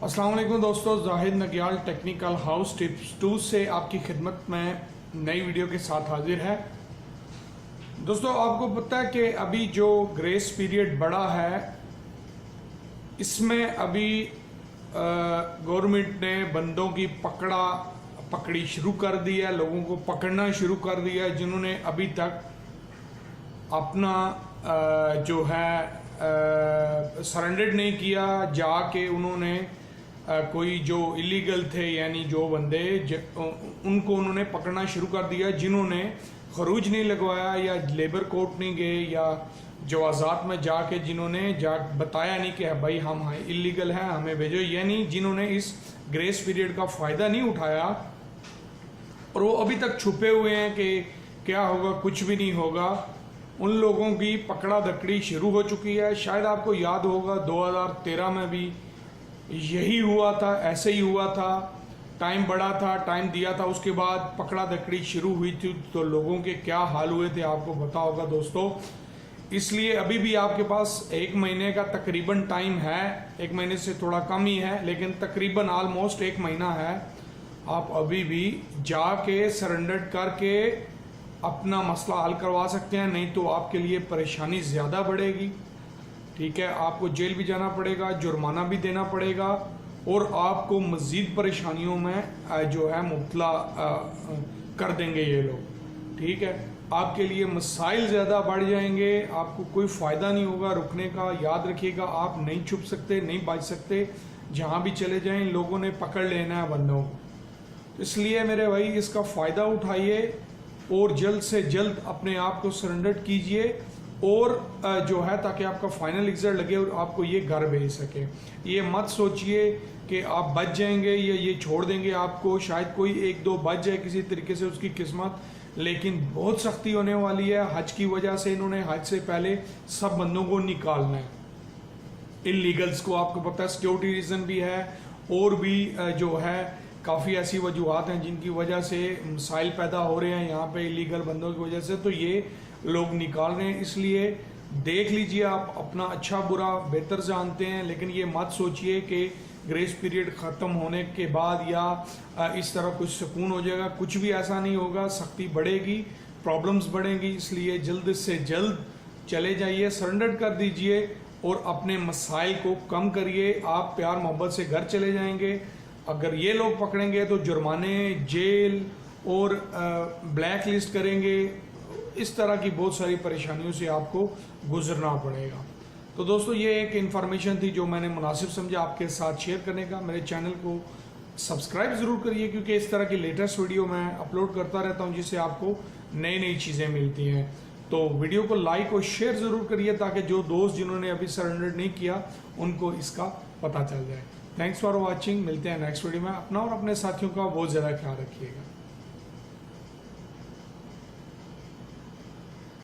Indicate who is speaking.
Speaker 1: अस्सलाम वालेकुम दोस्तों, जाहिद नग्याल टेक्निकल हाउस टिप्स 2 से आपकी खिदमत में नई वीडियो के साथ हाजिर है। दोस्तों, आपको पता है कि अभी जो ग्रेस पीरियड बढ़ा है, इसमें अभी गवर्नमेंट ने बंदों की पकड़ी शुरू कर दी है, लोगों को पकड़ना शुरू कर दिया है जिन्होंने अभी तक अपना जो है सरेंडर नहीं किया, जाके उन्होंने कोई जो इलीगल थे यानी जो बंदे उनको उन्होंने पकड़ना शुरू कर दिया, जिन्होंने खरूज नहीं लगवाया या लेबर कोर्ट नहीं गए या जवाजात में जाके जिन्होंने बताया नहीं कि भाई हम इलीगल हैं, हमें भेजो, यानी जिन्होंने इस ग्रेस पीरियड का फ़ायदा नहीं उठाया और वो अभी तक छुपे हुए हैं कि क्या होगा, कुछ भी नहीं होगा, उन लोगों की पकड़ा दकड़ी शुरू हो चुकी है। शायद आपको याद होगा 2013 में भी यही हुआ था, ऐसे ही हुआ था, टाइम बढ़ा था, टाइम दिया था, उसके बाद पकड़ा दकड़ी शुरू हुई थी तो लोगों के क्या हाल हुए थे आपको पता होगा दोस्तों। इसलिए अभी भी आपके पास 1 महीने का तकरीबन टाइम है, 1 महीने से थोड़ा कम ही है लेकिन तकरीबन ऑलमोस्ट 1 महीना है। आप अभी भी जाके सरेंडर करके अपना मसला हल करवा सकते हैं, नहीं तो आपके लिए परेशानी ज़्यादा बढ़ेगी। ठीक है, आपको जेल भी जाना पड़ेगा, जुर्माना भी देना पड़ेगा और आपको मज़ीद परेशानियों में जो है मुब्तला कर देंगे ये लोग। ठीक है, आपके लिए मसाइल ज़्यादा बढ़ जाएंगे, आपको कोई फ़ायदा नहीं होगा रुकने का। याद रखिएगा, आप नहीं छुप सकते, नहीं बच सकते, जहाँ भी चले जाएं लोगों ने पकड़ लेना है बंदों को। इसलिए मेरे भाई इसका फ़ायदा उठाइए और जल्द से जल्द अपने आप को सरेंडर कीजिए और जो है ताकि आपका फाइनल रिजल्ट लगे और आपको ये घर भेज सके। ये मत सोचिए कि आप बच जाएंगे या ये छोड़ देंगे आपको, शायद कोई 1-2 बच जाए किसी तरीके से, उसकी किस्मत, लेकिन बहुत सख्ती होने वाली है। हज की वजह से इन्होंने हज से पहले सब बंदों को निकालना है, इलीगल्स को। आपको पता है सिक्योरिटी रीज़न भी है और भी जो है काफ़ी ऐसी वजूहत हैं जिनकी वजह से मसाइल पैदा हो रहे हैं यहाँ पे इलीगल बंदों की वजह से, तो ये लोग निकाल रहे हैं। इसलिए देख लीजिए, आप अपना अच्छा बुरा बेहतर जानते हैं, लेकिन ये मत सोचिए कि ग्रेस पीरियड ख़त्म होने के बाद या इस तरह कुछ सुकून हो जाएगा, कुछ भी ऐसा नहीं होगा। सख्ती बढ़ेगी, प्रॉब्लम्स बढ़ेंगी, इसलिए जल्द से जल्द चले जाइए, सरेंडर कर दीजिए और अपने मसाइल को कम करिए। आप प्यार मोहब्बत से घर चले जाएंगे। अगर ये लोग पकड़ेंगे तो जुर्माने, जेल और ब्लैक लिस्ट करेंगे, इस तरह की बहुत सारी परेशानियों से आपको गुजरना पड़ेगा। तो दोस्तों, ये एक इन्फॉर्मेशन थी जो मैंने मुनासिब समझा आपके साथ शेयर करने का। मेरे चैनल को सब्सक्राइब ज़रूर करिए क्योंकि इस तरह की लेटेस्ट वीडियो मैं अपलोड करता रहता हूँ जिससे आपको नई नई चीज़ें मिलती हैं। तो वीडियो को लाइक और शेयर ज़रूर करिए ताकि जो दोस्त जिन्होंने अभी सरेंडर नहीं किया उनको इसका पता चल जाए। Thanks for watching. मिलते हैं नेक्स्ट वीडियो में। अपना और अपने साथियों का बहुत ज़्यादा ख्याल रखिएगा।